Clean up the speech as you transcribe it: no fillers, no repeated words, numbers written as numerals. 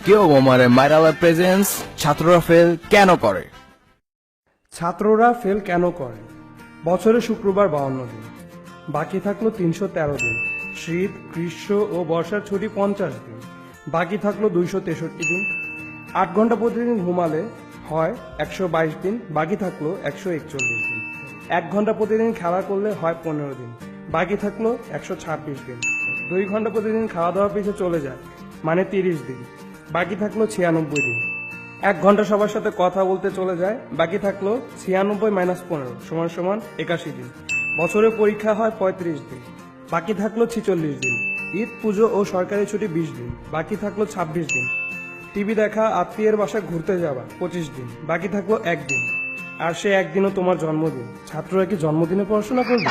কেউ আমারে মাইরালা প্রেজেন্স ছাত্ররা ফেল কেন করে? ছাত্ররা ফেল কেন করে? বছরে শুক্রবার 52 দিন, বাকি থাকলো 313 দিন। শীত, গ্রীষ্ম ও বর্ষার ছুটি 50 দিন, বাকি থাকলো 263 দিন। 8 ঘন্টা প্রতিদিন ঘুমালে হয় 122 দিন, বাকি থাকলো 141 দিন। 1 ঘন্টা প্রতিদিন খেলা করলে হয় 15 দিন, বাকি থাকলো 126 দিন। 2 ঘন্টা প্রতিদিন খাওয়া দাওয়া পিছিয়ে চলে যায়, মানে 30 দিন, বাকি থাকলো 96 দিন। 1 ঘন্টা সবার সাথে কথা বলতে চলে যায়, বাকি থাকলো 96 - 15 = 81 দিন। বছরে পরীক্ষা হয় 35 দিন, বাকি থাকলো 46 দিন। ঈদ, পুজো ও সরকারি ছুটি 20 দিন, বাকি থাকলো 26 দিন। টিভি দেখা, আত্মীয়ের বাসায় ঘুরতে যাওয়া 25 দিন, বাকি থাকলো 1 দিন। আর সে একদিনও তোমার জন্মদিন। ছাত্ররা কি জন্মদিনে পড়াশোনা করবে?